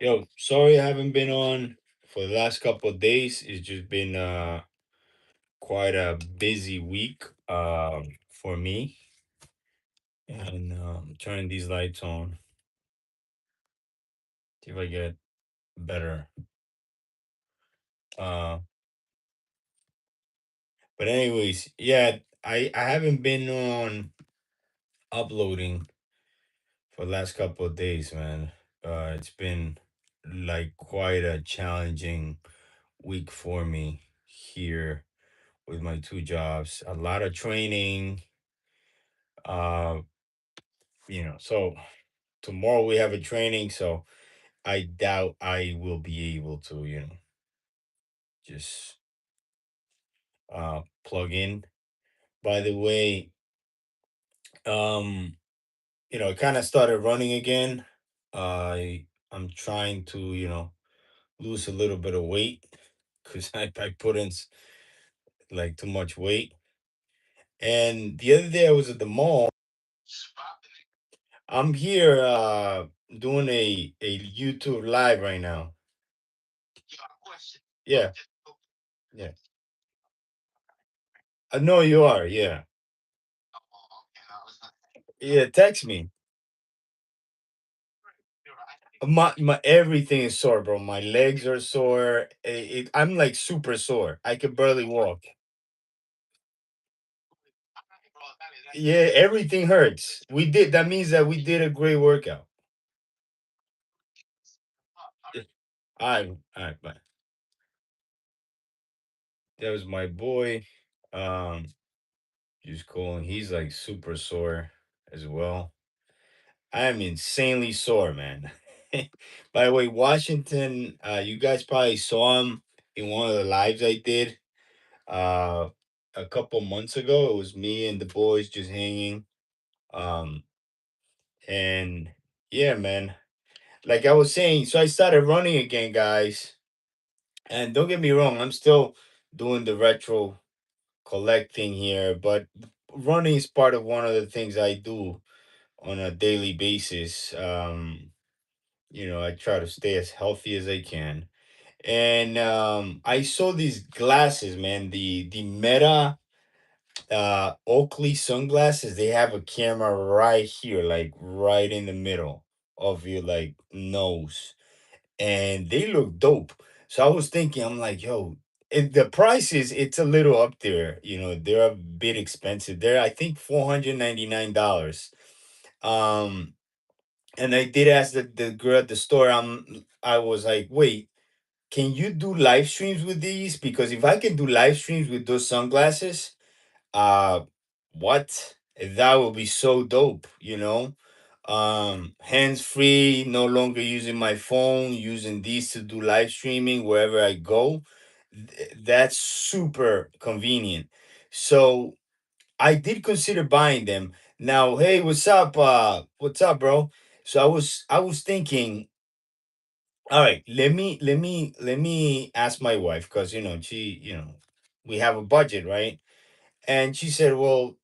Yo, sorry I haven't been on for the last couple of days. It's just been quite a busy week for me. And turning these lights on, see if I get better. Uh but anyways, yeah, I haven't been on uploading for the last couple of days, man. It's been like quite a challenging week for me here with my two jobs. A lot of training, uh so tomorrow we have a training, so I doubt I will be able to, just plug in. By the way, um, I kind of started running again. I'm trying to, lose a little bit of weight because I put in like too much weight. And the other day I was at the mall. I'm here doing a YouTube live right now. Yeah, yeah. I know you are. Yeah, yeah. Text me. My everything is sore, bro. My legs are sore. I'm like super sore. I can barely walk. Yeah, everything hurts. We did. That means that we did a great workout. Yeah. All right, bye. That was my boy. Um, just calling. He's like super sore as well. I am insanely sore, man. By the way, Washington, you guys probably saw him in one of the lives I did uh a couple months ago. It was me and the boys just hanging. Um and yeah, man. Like I was saying, so I started running again, guys. And don't get me wrong, I'm still doing the retro collecting here, but running is part of one of the things I do on a daily basis. I try to stay as healthy as I can. And I saw these glasses, man, the Meta Oakley sunglasses. They have a camera right here, like right in the middle of your like nose, and they look dope. So I was thinking, I'm like, yo, the price is it's a little up there. They're a bit expensive. They're I think $499. Um, and I did ask the girl at the store. I was like, wait, can you do live streams with these? Because if I can do live streams with those sunglasses, uh what? That would be so dope, hands free, no longer using my phone, using these to do live streaming wherever I go. That's super convenient. So I did consider buying them. Now, hey, what's up, bro? So I was thinking, all right, let me ask my wife, because we have a budget, right? And she said, well,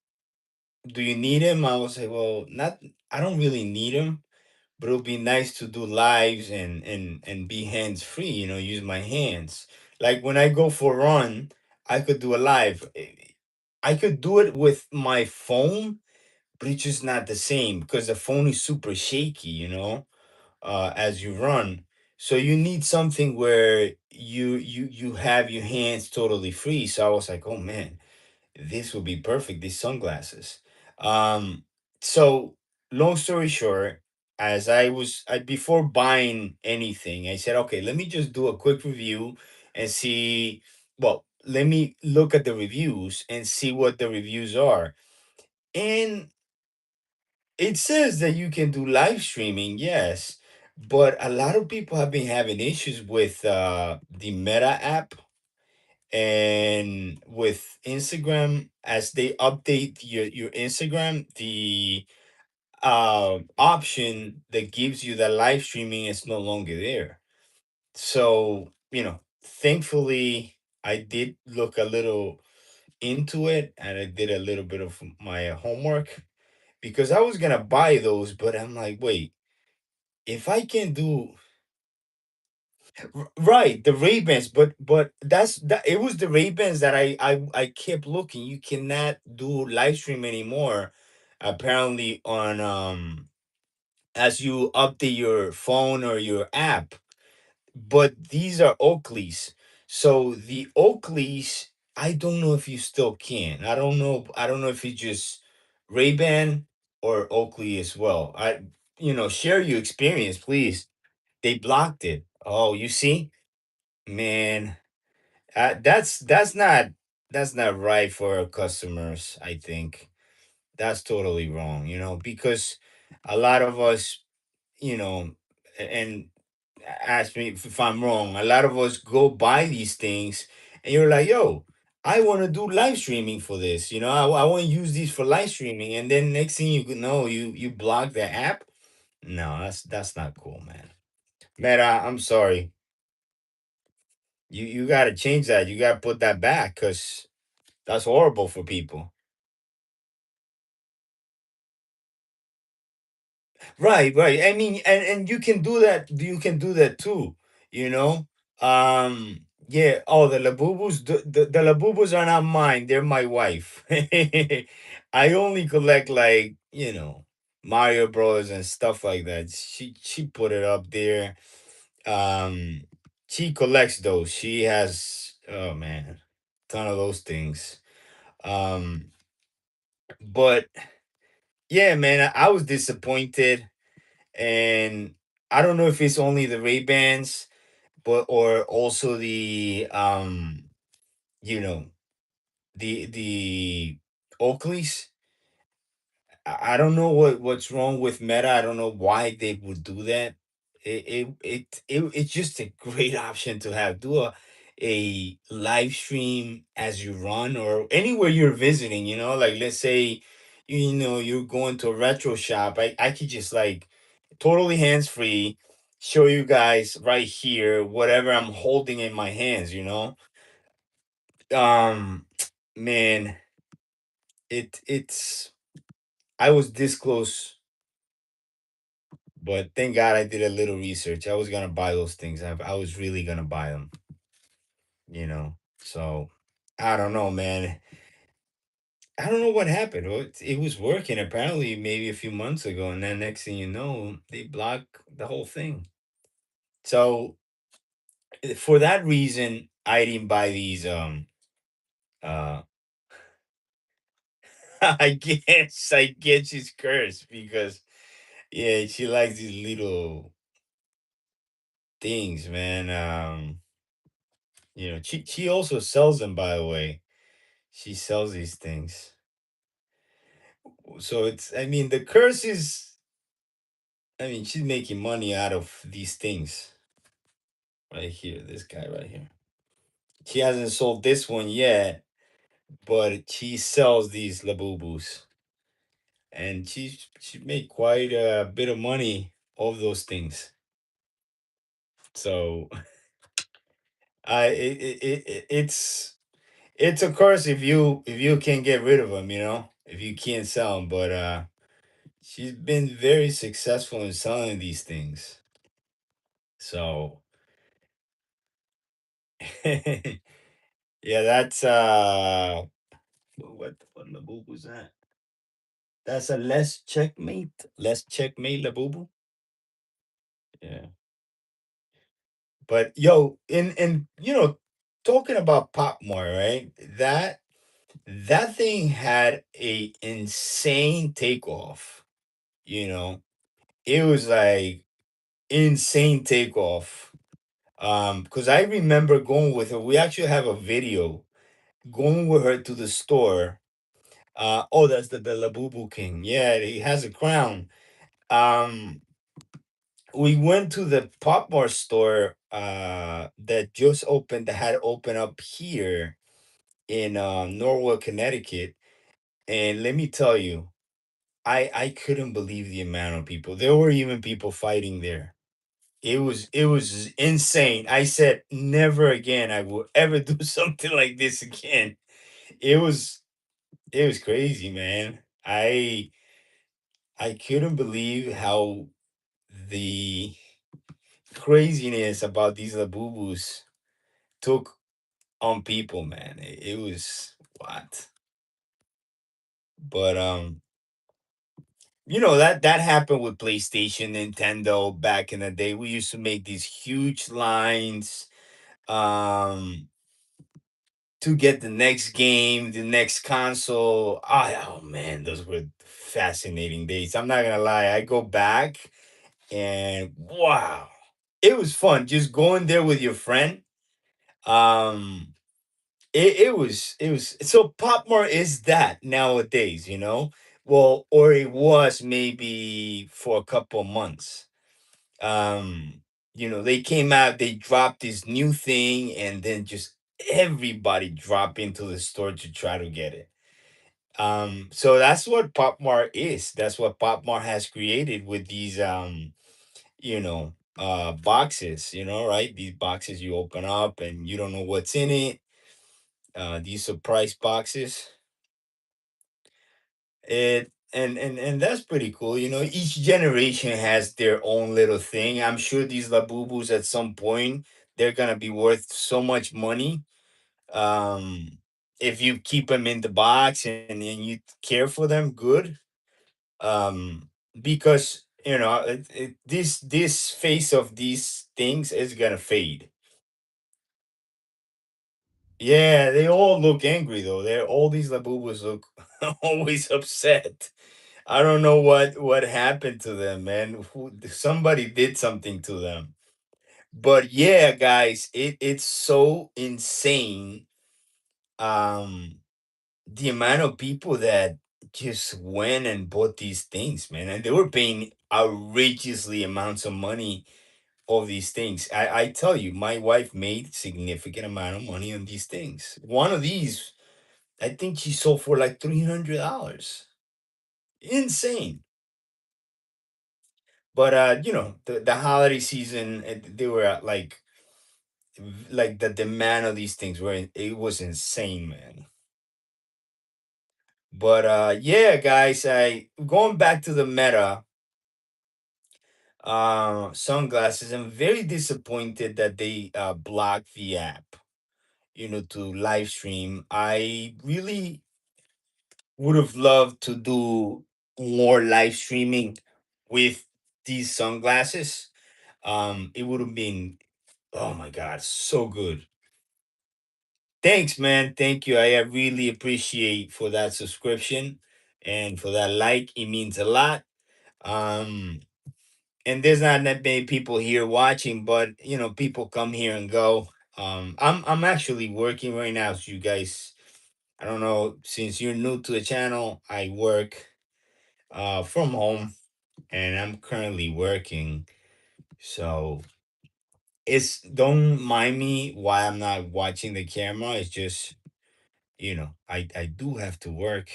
do you need him? I was like, well, not. I don't really need him, but it would be nice to do lives and be hands free. Use my hands. Like when I go for a run, I could do a live. I could do it with my phone, but it's just not the same because the phone is super shaky. As you run. So you need something where you have your hands totally free. So I was like, oh man, this would be perfect, these sunglasses. So long story short, as I before buying anything, I said, okay, let me just do a quick review and see. Well, let me look at the reviews and see what the reviews are. And it says that you can do live streaming, yes, but a lot of people have been having issues with the Meta app and with Instagram. As they update your Instagram, the option that gives you the live streaming is no longer there. So, thankfully I did look a little into it and I did a little bit of my homework, because I was gonna buy those, but I'm like, wait, if I can do Right, the Ray-Bans, but that's that it was the Ray-Bans that I kept looking. You cannot do live stream anymore, apparently on as you update your phone or your app. But these are Oakleys. So the Oakleys, I don't know if you still can. I don't know if it's just Ray-Ban or Oakley as well. Share your experience, please. They blocked it. Oh, you see? Man, that's not right for our customers, I think. That's totally wrong, because a lot of us, and ask me if I'm wrong, a lot of us go buy these things and you're like, yo, I want to do live streaming for this. I want to use these for live streaming. And then next thing you know, you block the app. No, that's not cool, man. Man, I'm sorry. You got to change that. You got to put that back because that's horrible for people. Right, right. I mean, and you can do that. You can do that too. You know. Yeah. Oh, the labubus. The labubus are not mine. They're my wife. I only collect like Mario Bros and stuff like that. She put it up there. Um, she collects those. She has, oh man, ton of those things. Um, but yeah, man, I was disappointed, and I don't know if it's only the Ray Bans, but or also the you know, the Oakleys. I don't know what's wrong with Meta. I don't know why they would do that. It's just a great option to have. Do a live stream as you run or anywhere you're visiting. Like let's say you're going to a retro shop. I could just like totally hands free show you guys right here whatever I'm holding in my hands. Um, man, it's I was this close. But thank God I did a little research. I was gonna buy those things. I was really gonna buy them, So I don't know, man. I don't know what happened. Well, it was working apparently maybe a few months ago, and then next thing you know, they block the whole thing. So for that reason, I didn't buy these. Uh, I guess she's cursed because yeah, she likes these little things, man. She also sells them, by the way. She sells these things. So I mean, the curse is, I mean, she's making money out of these things right here. This guy right here. She hasn't sold this one yet, but she sells these labubus. And she made quite a bit of money off those things. So I it's a curse if you can't get rid of them, if you can't sell them. But she's been very successful in selling these things. So yeah, that's what Labubu was that? That's a less checkmate Labubu. Yeah. But yo, in talking about Popmore, right? That thing had a insane takeoff. You know, it was like insane takeoff. Because I remember going with her. We actually have a video going with her to the store. Oh, that's the Labubu King. Yeah, he has a crown. Um, we went to the Pop Mart store that just opened, that had opened up here in Norwalk, Connecticut. And let me tell you, I couldn't believe the amount of people. There were even people fighting there. It was insane. I said never again I will ever do something like this again. It was it was crazy, man. I couldn't believe how the craziness about these labubus took on people, man. It was what? But that happened with PlayStation, Nintendo back in the day. We used to make these huge lines um to get the next game, the next console. Oh man, those were fascinating days. I'm not gonna lie. I go back and wow, it was fun just going there with your friend. Um, it was so Popmart is that nowadays, well, or it was maybe for a couple months. um they came out, they dropped this new thing, and then just everybody drop into the store to try to get it. So that's what Pop Mart is. That's what Pop Mart has created with these boxes, right? These boxes you open up and you don't know what's in it. These surprise boxes. And that's pretty cool. Each generation has their own little thing. I'm sure these labubus at some point they're gonna be worth so much money. Um, if you keep them in the box and you care for them, good. Because this face of these things is gonna fade. Yeah, they all look angry though. They're all these labubus look always upset. I don't know what happened to them, man. Somebody did something to them. But yeah, guys, it's so insane. Um, the amount of people that just went and bought these things, man, and they were paying outrageously amounts of money of these things. I tell you, my wife made significant amount of money on these things. One of these, I think she sold for like $300. Insane. But the holiday season, they were at like the demand of these things were it was insane, man. But yeah, guys, I going back to the Meta sunglasses. I'm very disappointed that they blocked the app, to live stream. I really would have loved to do more live streaming with these sunglasses. It would have been, oh my god, so good. Thanks, man. Thank you. I really appreciate for that subscription and for that like. It means a lot. Um, and there's not that many people here watching, but people come here and go. I'm actually working right now, so you guys, I don't know, since you're new to the channel, I work from home and I'm currently working. So it's don't mind me why I'm not watching the camera. It's just I do have to work.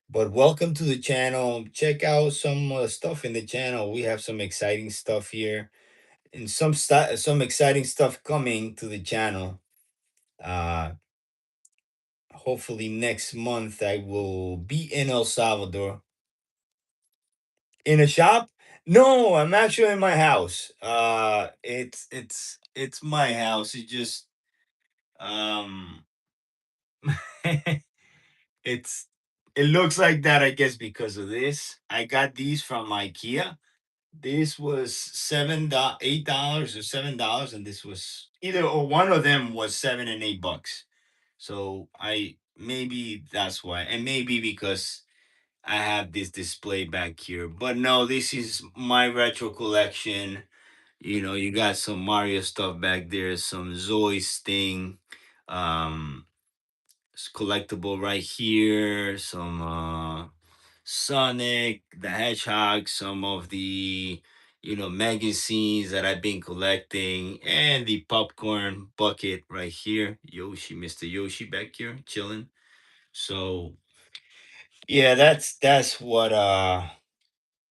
But welcome to the channel. Check out some stuff in the channel. We have some exciting stuff here, and some exciting stuff coming to the channel. Uh, Hopefully next month I will be in El Salvador in a shop. No, I'm actually in my house. It's my house. It just um It's it looks like that, I guess, because of this. I got these from IKEA. This was $8 or $7, and this was either or one of them was $7 and $8. So I maybe that's why, and maybe because I have this display back here. But no, this is my retro collection. You got some Mario stuff back there, some Zoe Sting. It's collectible right here. Some Sonic the Hedgehog, some of the magazines that I've been collecting, and the popcorn bucket right here. Yoshi, Mr. Yoshi back here chilling. So yeah, that's what I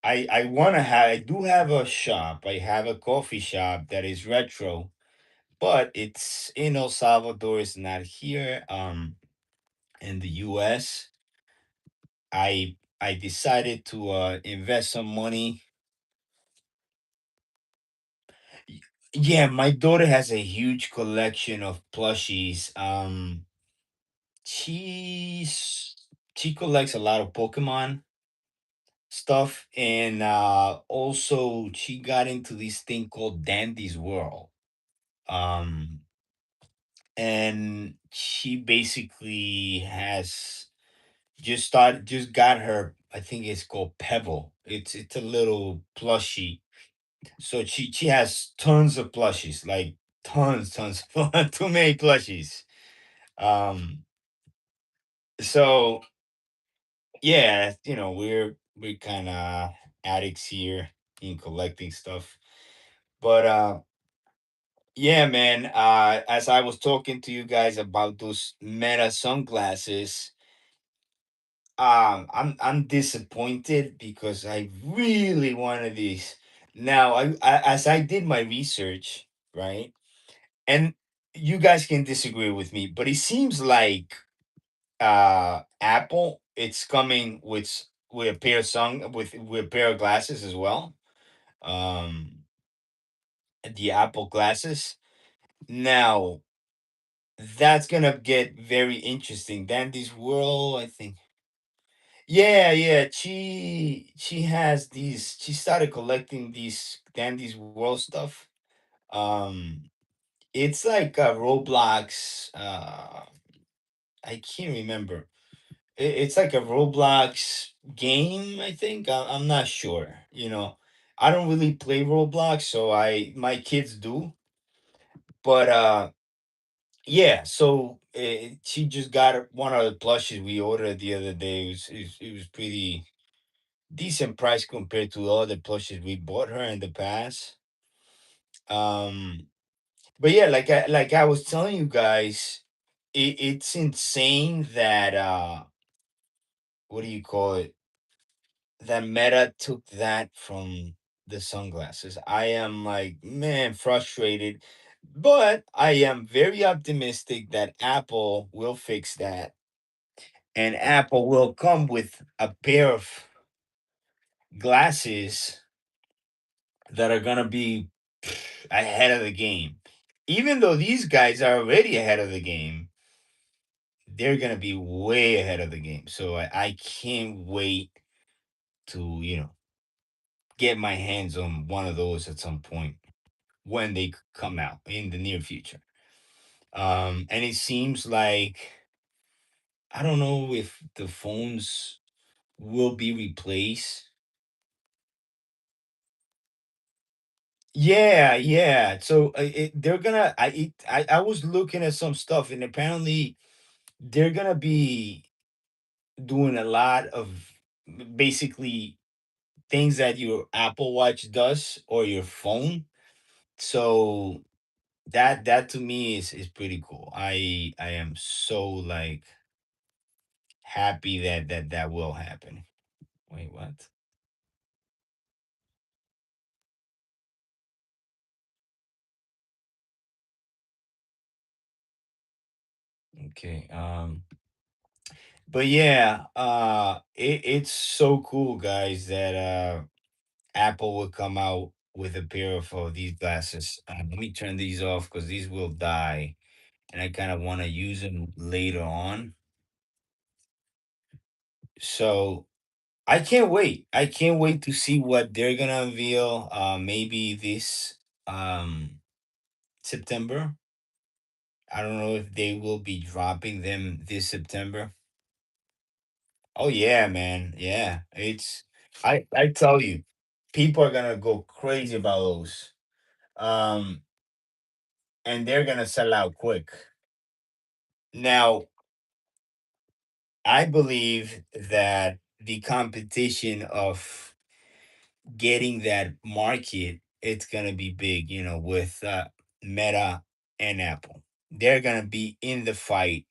want to have. I do have a shop. I have a coffee shop that is retro, but it's in El Salvador. It's not here. In the U.S. I decided to invest some money. Yeah, my daughter has a huge collection of plushies. She's she collects a lot of Pokemon stuff, and also she got into this thing called Dandy's World. Um, and she basically has just got her. I think it's called Pebble. It's a little plushie. So she has tons of plushies, like tons, too many plushies. Um, so yeah, we're kind of addicts here in collecting stuff. But yeah, man. As I was talking to you guys about those Meta sunglasses, I'm disappointed because I really wanted these. Now, as I did my research, right, and you guys can disagree with me, but it seems like Apple it's coming with a pair of with a pair of glasses as well. Um, the Apple glasses. Now that's gonna get very interesting. Dandy's World, I think. Yeah, yeah. She has these. She started collecting these Dandy's World stuff. Um, it's like a Roblox. I can't remember. It's like a Roblox game. I think I'm not sure. I don't really play Roblox, so I my kids do. But yeah. So she just got one of the plushes we ordered the other day. It was pretty decent price compared to all the plushes we bought her in the past. Um, but yeah, like I was telling you guys, it's insane that what do you call it? That Meta took that from the sunglasses. I am like, man, frustrated, but I am very optimistic that Apple will fix that, and Apple will come with a pair of glasses that are gonna be ahead of the game. Even though these guys are already ahead of the game, they're gonna be way ahead of the game. So I can't wait to, get my hands on one of those at some point when they come out in the near future. And it seems like I don't know if the phones will be replaced. Yeah, yeah. So they're gonna. I was looking at some stuff, and apparently they're gonna be doing a lot of basically things that your Apple Watch does or your phone. So that to me is pretty cool. I am so like happy that will happen. Wait, what? Okay. But yeah, it's so cool, guys, that Apple will come out with a pair of these glasses. Let me turn these off because these will die, and I kind of want to use them later on. So I can't wait. I can't wait to see what they're gonna unveil. Maybe this September. I don't know if they will be dropping them this September. Oh yeah, man. Yeah. I tell you, people are gonna go crazy about those. Um and they're gonna sell out quick. Now, I believe that the competition of getting that market, it's gonna be big, with Meta and Apple. They're gonna be in the fight.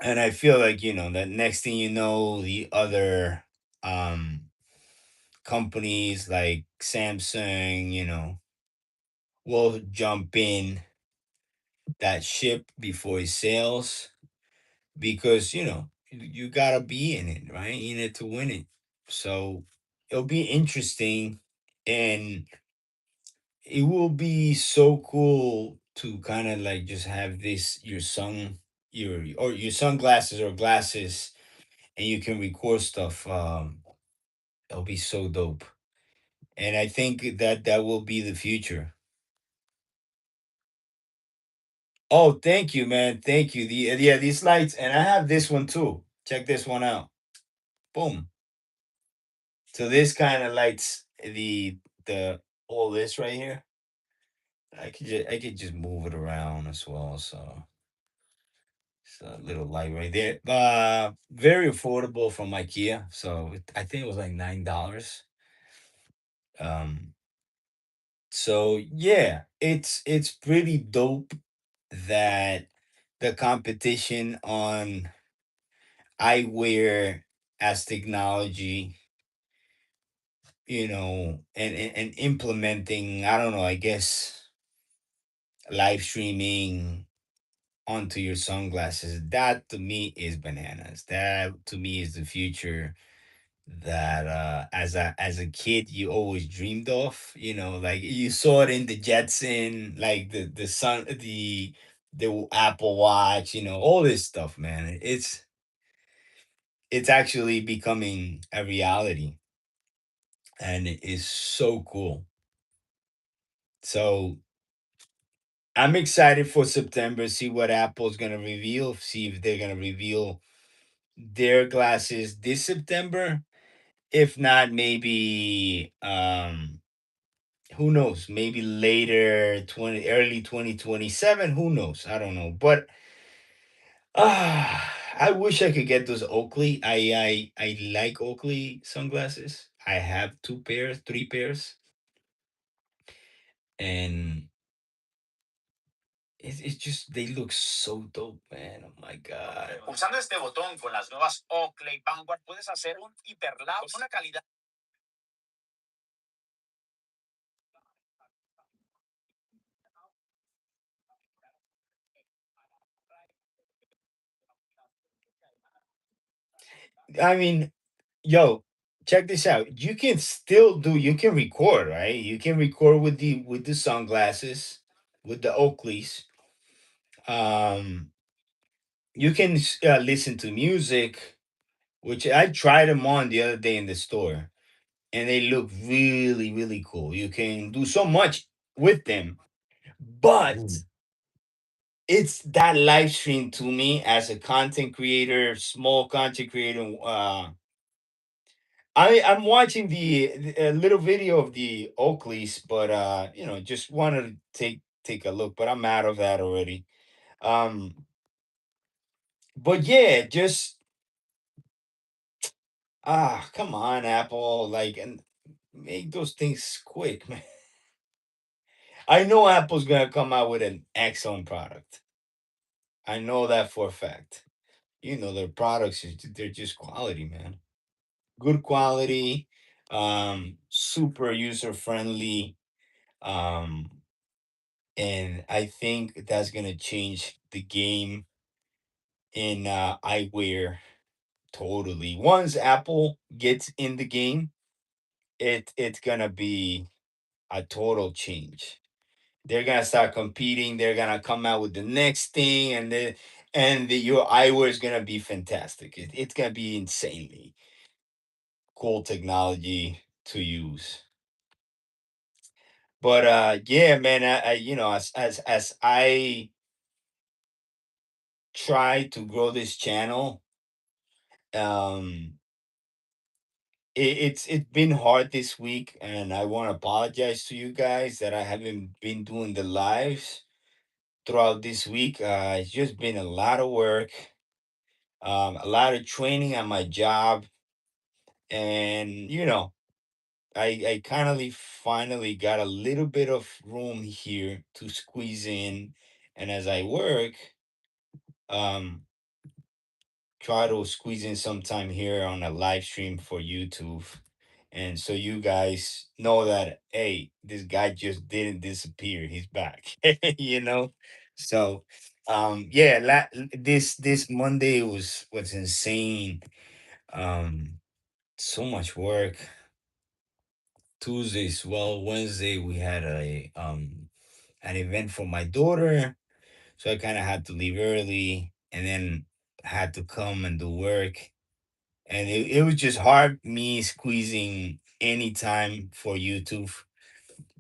And I feel like, that next thing you know, the other um companies like Samsung, will jump in that ship before it sails because, you gotta be in it, right? In it to win it. So it'll be interesting. And it will be so cool to kind of like just have this your sunglasses or glasses, and you can record stuff. That'll be so dope. And I think that that will be the future. Oh, thank you, man. Thank you. Yeah, these lights, and I have this one too. Check this one out. Boom. So this kind of lights the all this right here. I could just move it around as well. So it's a little light right there. Very affordable from IKEA. So I think it was like $9. Um, so yeah, it's pretty dope that the competition on eyewear as technology, and implementing, I don't know, I guess live streaming onto your sunglasses, that to me is bananas. That to me is the future that as a kid you always dreamed of. Like you saw it in the Jetson, like the sun, the Apple Watch, all this stuff, man. It's actually becoming a reality, and it is so cool. So I'm excited for September, see what Apple's gonna reveal, see if they're gonna reveal their glasses this September. If not, maybe who knows? Maybe later, early 2027. Who knows? I don't know. But I wish I could get those Oakley. I like Oakley sunglasses. I have two pairs, three pairs, and it's just they look so dope, man. Oh my god. Usando este botón con las nuevas Oakley Vanguard puedes hacer un hiperlapse con una calidad. I mean, yo, check this out. You can record, right? You can record with the sunglasses, with the Oakleys. Um, you can listen to music, which I tried them on the other day in the store, and they look really, really cool. You can do so much with them, but it's that live stream to me as a content creator, small content creator. I'm watching the little video of the Oakleys, but just wanted to take a look. But I'm out of that already. Um, but yeah, just come on, Apple, like, and make those things quick, man. I know Apple's gonna come out with an excellent product. I know that for a fact. Their products they're just quality, man. Good quality, super user friendly. Um, and I think that's gonna change the game in eyewear totally. Once Apple gets in the game, it's gonna be a total change. They're gonna start competing. They're gonna come out with the next thing, your eyewear is gonna be fantastic. It's gonna be insanely cool technology to use. But yeah, man, as I try to grow this channel, um it's been hard this week, and I want to apologize to you guys that I haven't been doing the lives throughout this week. It's just been a lot of work, a lot of training at my job, and I kind of finally got a little bit of room here to squeeze in, and as I work, um try to squeeze in some time here on a live stream for YouTube. And so you guys know that, hey, this guy just didn't disappear. He's back. you know? So yeah, this Monday was insane. Um so much work. Tuesdays. Well, Wednesday we had a an event for my daughter, so I kind of had to leave early, and then had to come and do work, and it was just hard me squeezing any time for YouTube.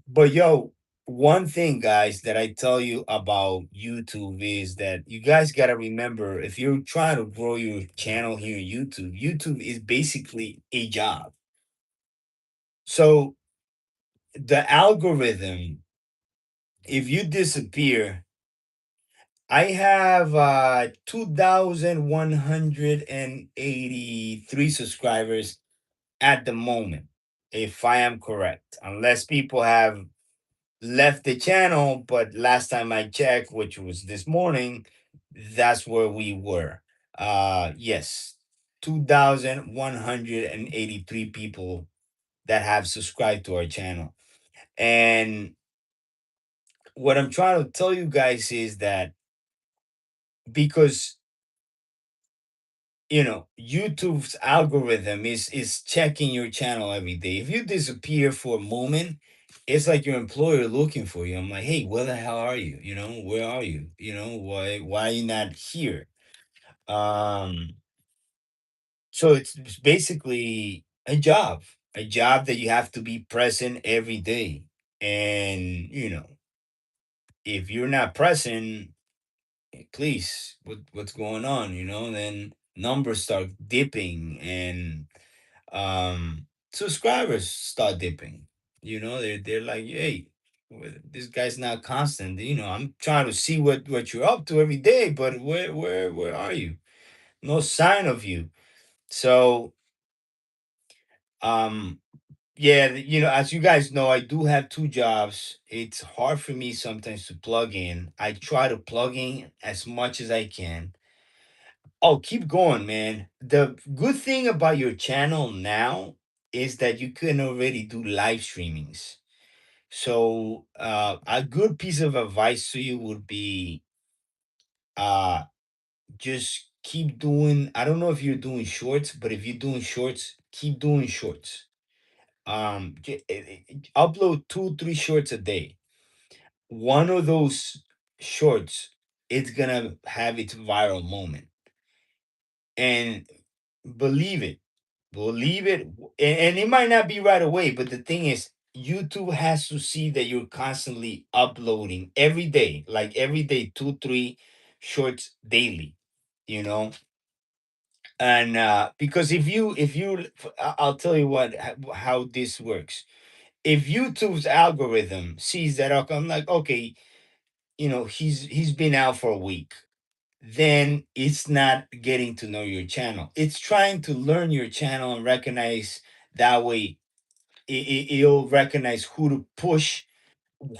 But yo, one thing, guys, that I tell you about YouTube is that you guys got to remember, if you're trying to grow your channel here on YouTube, YouTube is basically a job. So the algorithm, if you disappear, I have 2,183 subscribers at the moment, if I am correct, unless people have left the channel. But last time I checked, which was this morning, that's where we were. Yes, 2,183 people that have subscribed to our channel. And what I'm trying to tell you guys is that, because YouTube's algorithm is checking your channel every day. If you disappear for a moment, it's like your employer looking for you. I'm like, hey, where the hell are you? Where are you? Why are you not here? um so it's basically a job that you have to be present every day. And if you're not present, please, what's going on? Then numbers start dipping, and subscribers start dipping. They're like, hey, this guy's not constant. I'm trying to see what you're up to every day, but where are you? No sign of you. So um yeah, as you guys know, I do have two jobs. It's hard for me sometimes to plug in. I try to plug in as much as I can. Oh, keep going, man. The good thing about your channel now is that you can already do live streamings. So, a good piece of advice to you would be, uh just keep doing. I don't know if you're doing shorts, but if you're doing shorts, keep doing shorts. Upload 2 3 shorts a day. One of those shorts, it's gonna have its viral moment. And believe it, believe it. And it might not be right away, but the thing is, YouTube has to see that you're constantly uploading every day, like every day, 2 3 shorts daily. you know and because I'll tell you how this works. If YouTube's algorithm sees that, okay, I'm like, okay, he's been out for a week, then it's not getting to know your channel. It's trying to learn your channel and recognize. That way, it'll recognize who to push,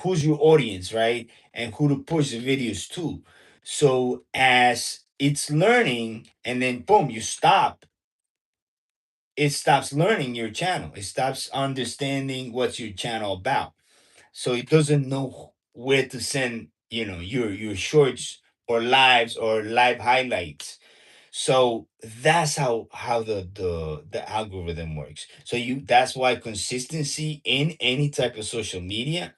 who's your audience, right? And who to push the videos to. So as it's learning, and then boom, you stop, it stops learning your channel. It stops understanding what's your channel about. So it doesn't know where to send, your shorts or lives or live highlights. So that's how the algorithm works. So that's why consistency in any type of social media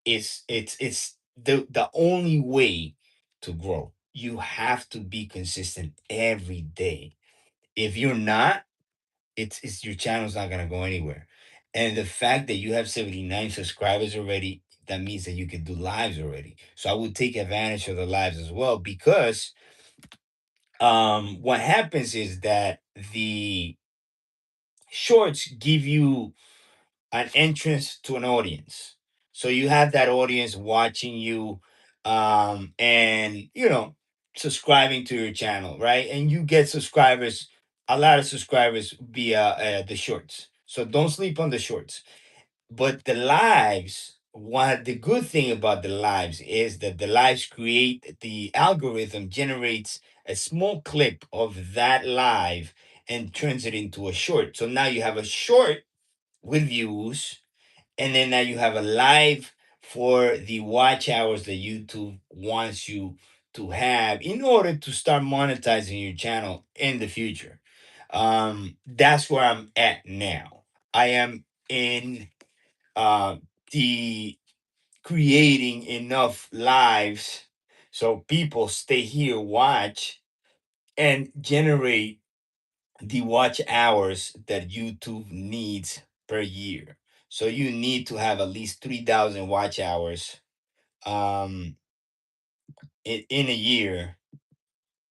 is it's the only way to grow. You have to be consistent every day. If you're not, it's your channel's not gonna go anywhere. And the fact that you have 79 subscribers already, that means that you can do lives already. So I would take advantage of the lives as well, because what happens is that the shorts give you an entrance to an audience. So you have that audience watching you, and subscribing to your channel, right? And you get subscribers, a lot of subscribers via the shorts. So don't sleep on the shorts. But the lives, what the good thing about the lives is that the lives create, the algorithm generates a small clip of that live and turns it into a short. So now you have a short with views, and then now you have a live for the watch hours that YouTube wants you to have in order to start monetizing your channel in the future. That's where I'm at now. I am in uh, the creating enough lives so people stay here, watch, and generate the watch hours that YouTube needs per year. So you need to have at least 3,000 watch hours um, in a year,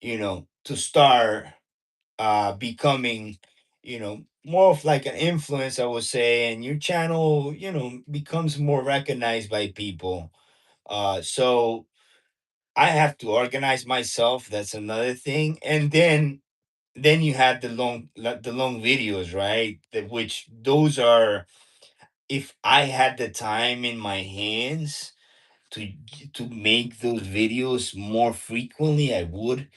to start becoming, more of like an influence, I would say, and your channel, becomes more recognized by people. So I have to organize myself. That's another thing. And then you have the long videos, right? Which those are, if I had the time in my hands to make those videos more frequently, I would.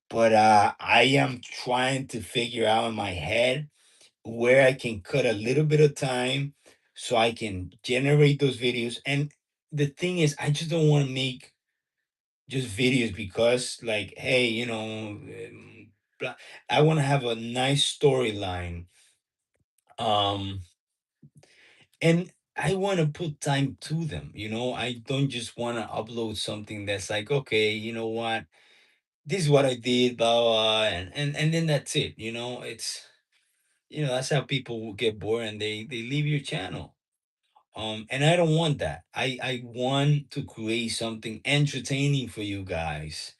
But I am trying to figure out in my head where I can cut a little bit of time so I can generate those videos. And the thing is, I just don't want to make just videos because, like, hey, blah. I want to have a nice storyline. Um, and I want to put time to them. I don't just want to upload something that's like, okay, you know what, this is what I did, blah blah, blah, and then that's it. That's how people will get bored and they leave your channel. And I don't want that. I want to create something entertaining for you guys,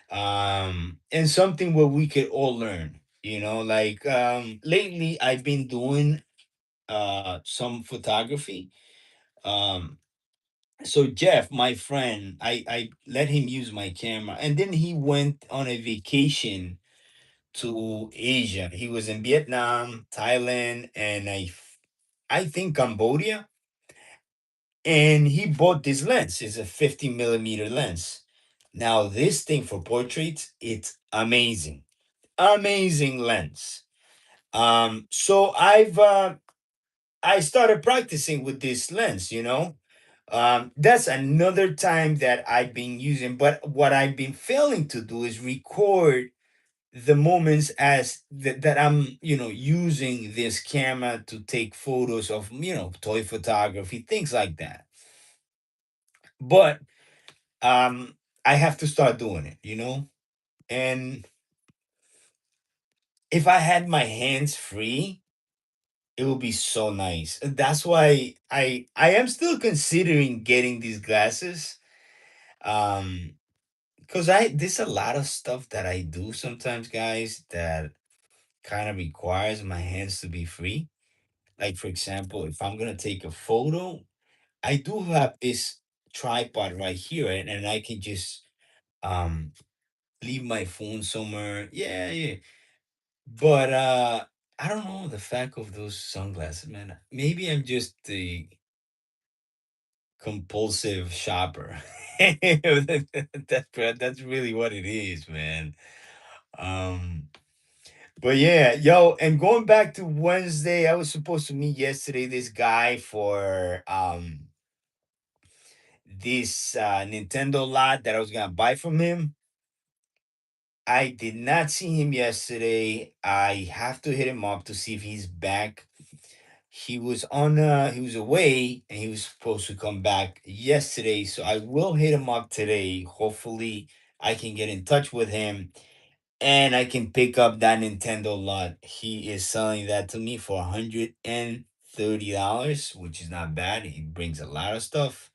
and something where we could all learn. Like, lately I've been doing some photography. um so Jeff, my friend, I let him use my camera, and then he went on a vacation to Asia. He was in Vietnam, Thailand, and I think Cambodia. And he bought this lens. It's a 50 millimeter lens. Now, this thing for portraits, it's amazing. Amazing lens. So I started practicing with this lens. That's another time that I've been using, but what I've been failing to do is record the moments that I'm, using this camera to take photos of, toy photography, things like that. But I have to start doing it. And if I had my hands free, it would be so nice. That's why I am still considering getting these glasses. Um because I there's a lot of stuff that I do sometimes, guys, that kind of requires my hands to be free. Like, for example, if I'm gonna take a photo, I do have this tripod right here, and I can just um leave my phone somewhere. Yeah, yeah. But I don't know the fact of those sunglasses, man. Maybe I'm just the compulsive shopper. That's really what it is, man. Um, but yeah, yo, and going back to Wednesday, I was supposed to meet yesterday this guy for this Nintendo lot that I was gonna buy from him. I did not see him yesterday. I have to hit him up to see if he's back. He was away, and he was supposed to come back yesterday, so I will hit him up today. Hopefully I can get in touch with him and I can pick up that Nintendo lot. He is selling that to me for $130, which is not bad. He brings a lot of stuff.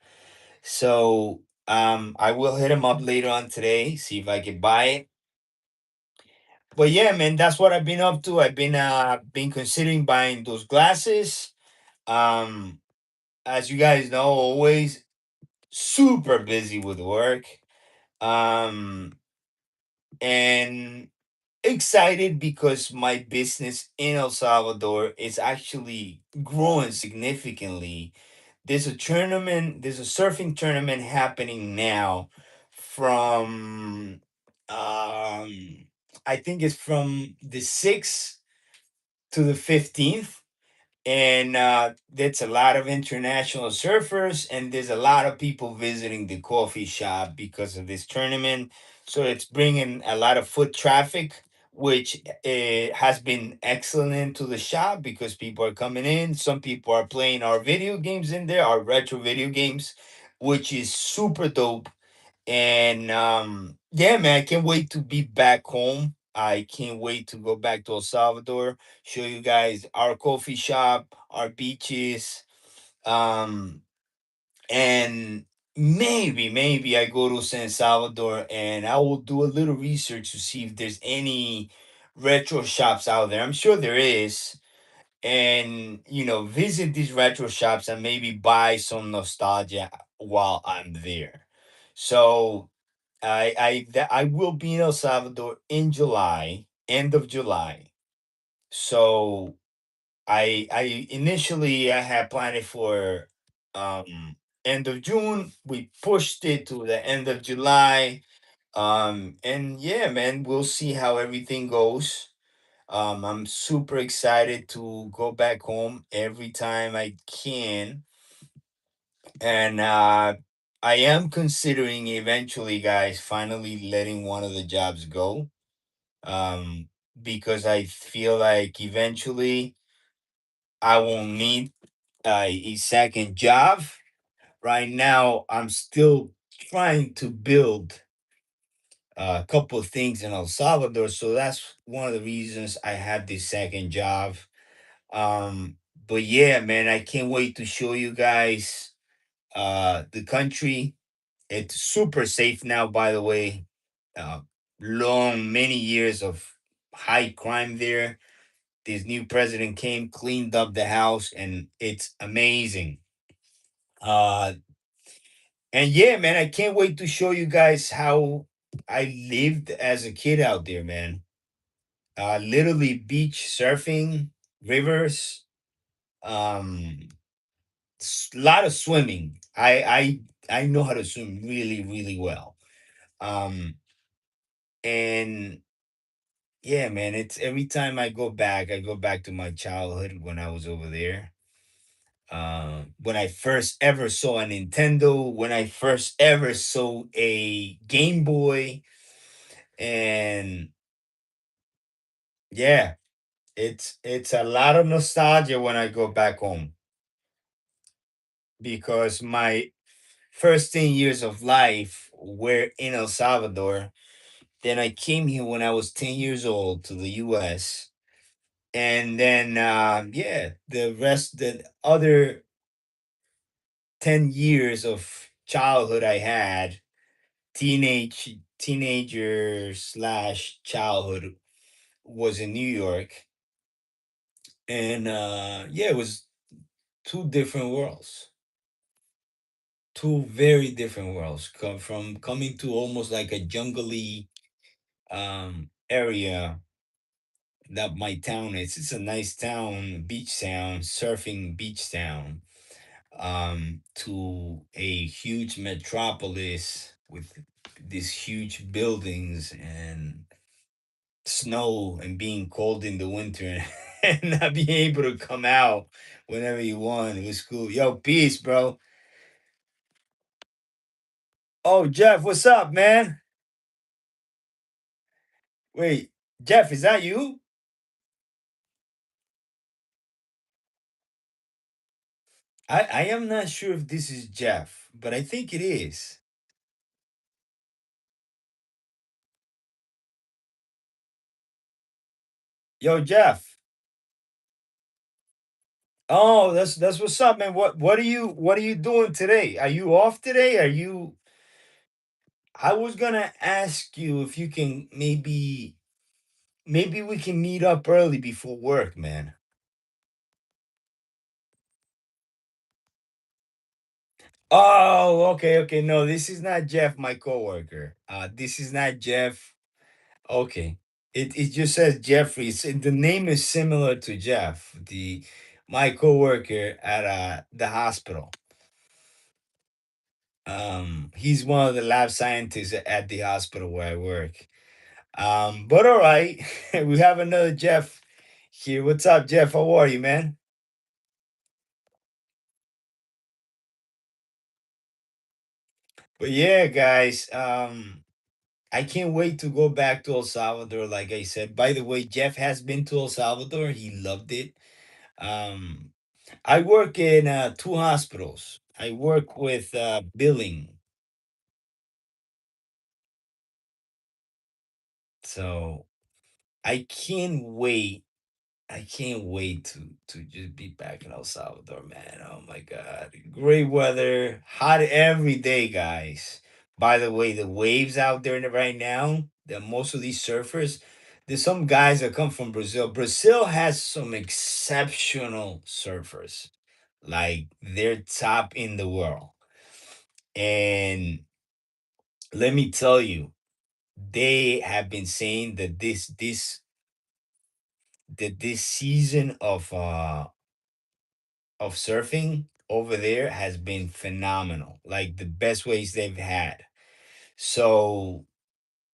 So I will hit him up later on today, see if I can buy it. But yeah, man, that's what I've been up to. I've been considering buying those glasses. Um as you guys know, always super busy with work. Um, and excited because my business in El Salvador is actually growing significantly. There's a surfing tournament happening now from I think it's from the 6th to the 15th, and there's a lot of international surfers, and there's a lot of people visiting the coffee shop because of this tournament. So it's bringing a lot of foot traffic, which has been excellent to the shop because people are coming in. Some people are playing our video games in there, our retro video games, which is super dope. And yeah, man, I can't wait to be back home. I can't wait to go back to El Salvador, show you guys our coffee shop, our beaches, um, and maybe I go to San Salvador and I will do a little research to see if there's any retro shops out there. I'm sure there is, and visit these retro shops and maybe buy some nostalgia while I'm there. So I will be in El Salvador in July, end of July. So I initially I had planned it for end of June. We pushed it to the end of July. And yeah, man, we'll see how everything goes. I'm super excited to go back home every time I can. And I am considering eventually, guys, finally letting one of the jobs go. Um, because I feel like eventually I won't need a second job. Right now, I'm still trying to build a couple of things in El Salvador. So that's one of the reasons I have this second job. But yeah, man, I can't wait to show you guys the country. It's super safe now, by the way. Uh, many years of high crime there. This new president came, cleaned up the house, and it's amazing. Uh, and yeah, man, I can't wait to show you guys how I lived as a kid out there, man. Literally beach surfing, rivers, um, lot of swimming. I know how to swim really, really well. Um, and yeah, man, it's every time I go back to my childhood when I was over there. When I first ever saw a Nintendo, when I first ever saw a Game Boy, and yeah, it's a lot of nostalgia when I go back home because my first 10 years of life were in El Salvador. Then I came here when I was 10 years old to the US. And then yeah, the other 10 years of childhood I had, teenager slash childhood, was in New York. And yeah, it was two different worlds, two very different worlds, from coming to almost like a jungly area that my town is. It's a nice town, beach town, surfing beach town, to a huge metropolis with these huge buildings and snow and being cold in the winter and not being able to come out whenever you want. It was cool. Yo, peace, bro. Oh, Jeff, what's up, man? Wait, Jeff, is that you? I am not sure if this is Jeff, but I think it is. Yo, Jeff. Oh, that's what's up, man. What are you doing today? Are you off today? Are you I was gonna ask you if you can maybe we can meet up early before work, man. Oh, okay, okay. No, this is not Jeff, my coworker. This is not Jeff. Okay. It just says Jeffrey. The name is similar to Jeff, the my coworker at the hospital. He's one of the lab scientists at the hospital where I work. But all right, we have another Jeff here. What's up, Jeff? How are you, man? But yeah, guys. I can't wait to go back to El Salvador. Like I said, by the way, Jeff has been to El Salvador. He loved it. Um, I work in two hospitals. I work with billing, so I can't wait. I can't wait to just be back in El Salvador, man. Oh my God, great weather, hot every day, guys. By the way, the waves out there right now, the most of these surfers, there's some guys that come from Brazil. Brazil has some exceptional surfers, like they're top in the world. And let me tell you, they have been saying that this season of surfing over there has been phenomenal, like the best ways they've had. So,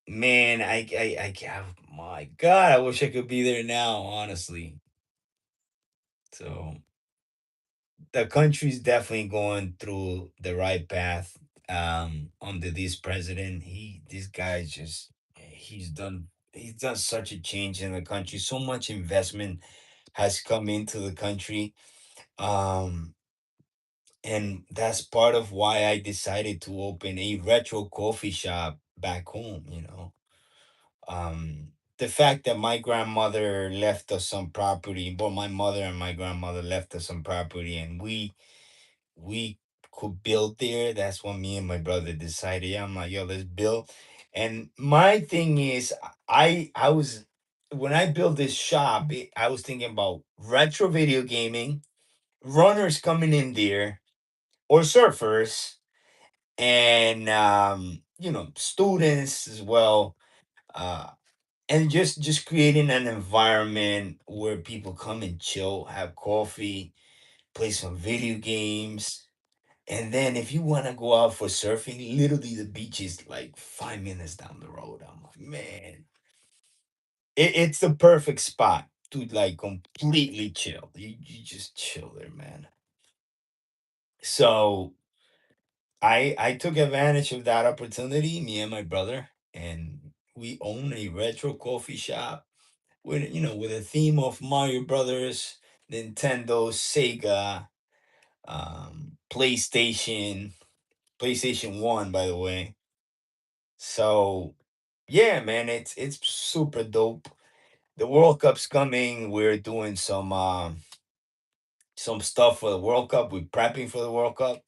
man, oh my God, I wish I could be there now, honestly. So the country's definitely going through the right path. Under this president, this guy just he's done such a change in the country. So much investment has come into the country. Um, and that's part of why I decided to open a retro coffee shop back home, the fact that my grandmother left us some property, well, my mother and my grandmother left us some property, and we could build there. That's when me and my brother decided, yeah, I'm like, yo, let's build. And my thing is, I was when I built this shop, I was thinking about retro video gaming, runners coming in there, or surfers, and students as well, uh and just creating an environment where people come and chill, have coffee, play some video games. And then if you want to go out for surfing, literally the beach is like 5 minutes down the road. I'm like, man, it's the perfect spot to like completely chill. You just chill there, man. So I took advantage of that opportunity, me and my brother, and we own a retro coffee shop with with a theme of Mario Brothers, Nintendo, Sega, PlayStation 1, by the way. So yeah, man, it's super dope. The World Cup's coming. We're doing some stuff for the World Cup. We're prepping for the World Cup.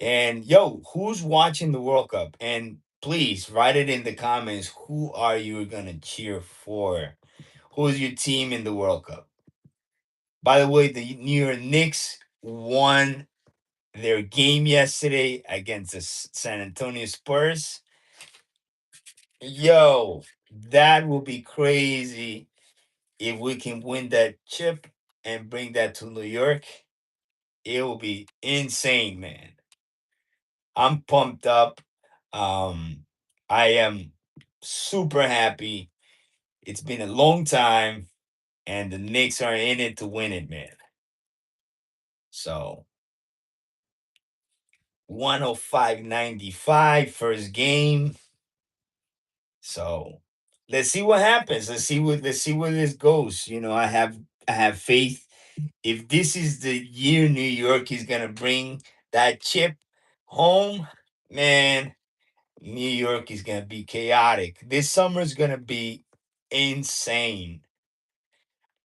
And yo, who's watching the World Cup? And please write it in the comments. Who are you gonna cheer for? Who's your team in the World Cup? By the way, the New York Knicks won their game yesterday against the San Antonio Spurs. Yo, that will be crazy if we can win that chip and bring that to New York. It will be insane, man. I'm pumped up. Um, I am super happy. It's been a long time, and the Knicks are in it to win it, man. So 105.95 first game. So let's see what happens. Let's see where this goes. I have faith. If this is the year New York is gonna bring that chip home, man, New York is gonna be chaotic. This summer is gonna be insane.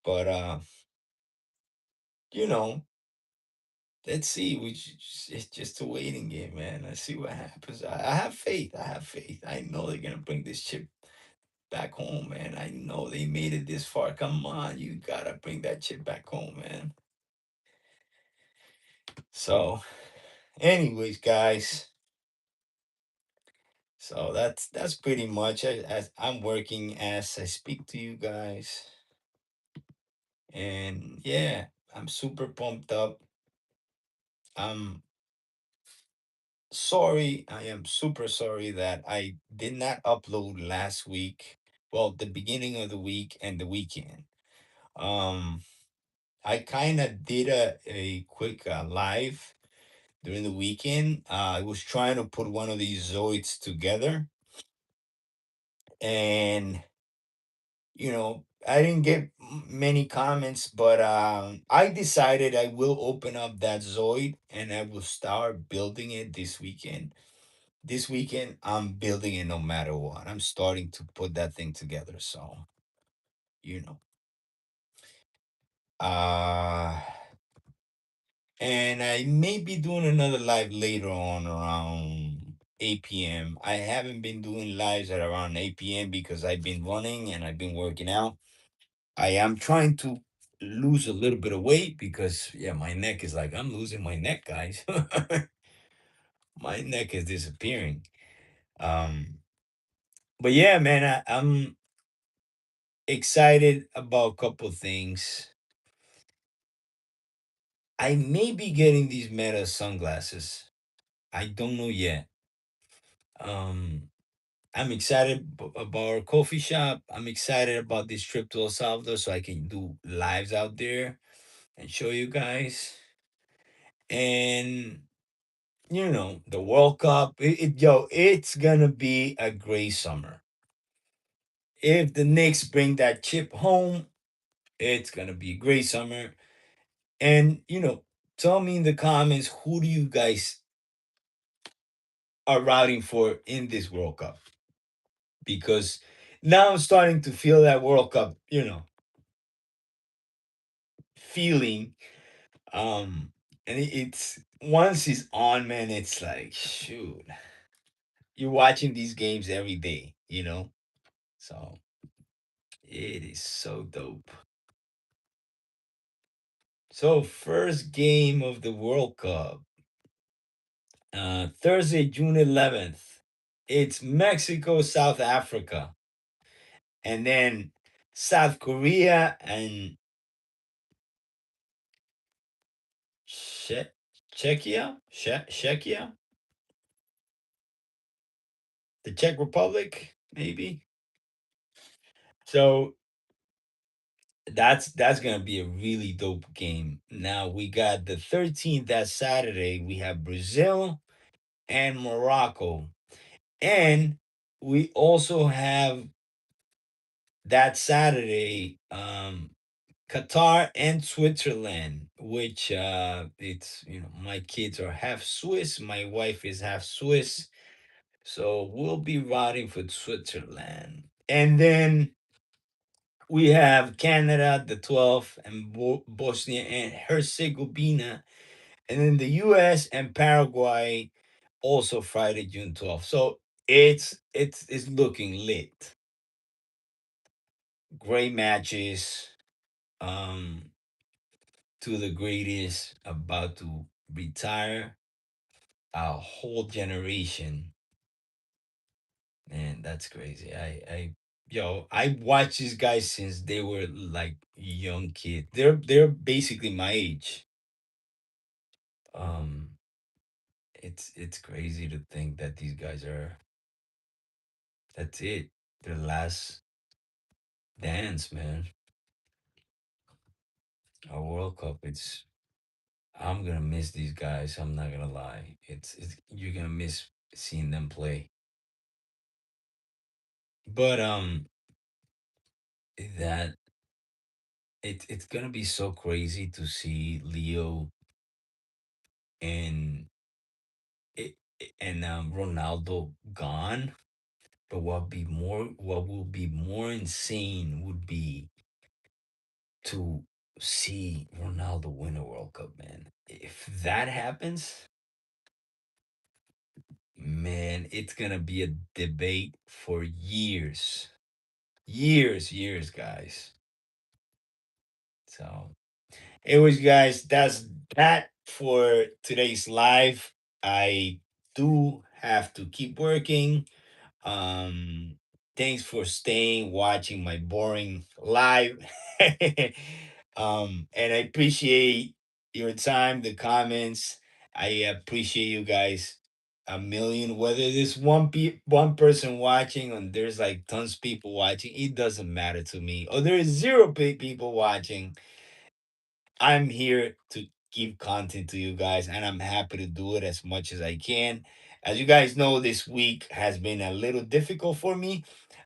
But you know, let's see. It's just a waiting game, man. Let's see what happens. I have faith. I have faith. I know they're gonna bring this chip back home, man. I know they made it this far. Come on, you gotta bring that chip back home, man. So, anyways, guys. So that's pretty much it. As I'm working as I speak to you guys, and yeah, I'm super pumped up. I'm sorry. I am super sorry that I did not upload last week. Well, the beginning of the week and the weekend. Um, I kind of did a quick live during the weekend. I was trying to put one of these Zoids together, and I didn't get many comments, but I decided I will open up that Zoid and I will start building it this weekend. This weekend, I'm building it no matter what. I'm starting to put that thing together. So, you know. Uh and I may be doing another live later on around 8 p.m. I haven't been doing lives at around 8 p.m. because I've been running and I've been working out. I am trying to lose a little bit of weight because yeah, my neck is like I'm losing my neck, guys. My neck is disappearing. Um, but yeah, man, I'm excited about a couple things. I may be getting these Meta sunglasses. I don't know yet. Um, I'm excited about our coffee shop. I'm excited about this trip to El Salvador so I can do lives out there and show you guys. And the World Cup, it's gonna be a great summer. If the Knicks bring that chip home, it's gonna be a great summer. And tell me in the comments who do you guys are rooting for in this World Cup? Because now I'm starting to feel that World Cup, feeling. Um, and it's once it's on, man, it's like shoot, you're watching these games every day. So it is so dope. So first game of the World Cup, Thursday, June 11th. It's Mexico, South Africa, and then South Korea and che- Czechia, the Czech Republic, maybe. So that's gonna be a really dope game. Now we got the 13th, that Saturday. We have Brazil and Morocco, and we also have that Saturday, Qatar and Switzerland, which it's my kids are half Swiss, my wife is half Swiss, so we'll be riding for Switzerland. And then we have Canada the 12th and Bosnia and Herzegovina, and then the US and Paraguay also Friday, June 12th. So it's looking lit. Great matches. Um to the greatest about to retire a whole generation. Man, that's crazy. I watched these guys since they were like young kids. They're basically my age. Um, it's crazy to think that these guys are. That's it. Their last dance, man. A World Cup. It's. I'm gonna miss these guys. I'm not gonna lie. It's you're gonna miss seeing them play. But that it's gonna be so crazy to see Leo and Ronaldo gone. But what will be more insane would be to see Ronaldo win a World Cup, man. If that happens, man, it's gonna be a debate for years, years, guys. So anyways, guys, that's that for today's live. I do have to keep working. Um, Thanks for staying, watching my boring live. And I appreciate your time, the comments. I appreciate you guys a million. Whether there's one person watching and there's like tons of people watching, it doesn't matter to me. Or there is zero people watching, I'm here to give content to you guys, and I'm happy to do it as much as I can. As you guys know, this week has been a little difficult for me,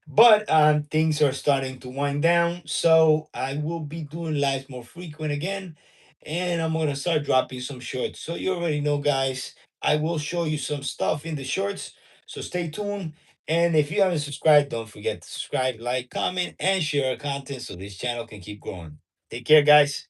But things are starting to wind down, so I will be doing lives more frequent again, and I'm gonna start dropping some shorts. So you already know, guys. I will show you some stuff in the shorts, so stay tuned. And if you haven't subscribed, don't forget to subscribe, like, comment, and share our content so this channel can keep growing. Take care, guys.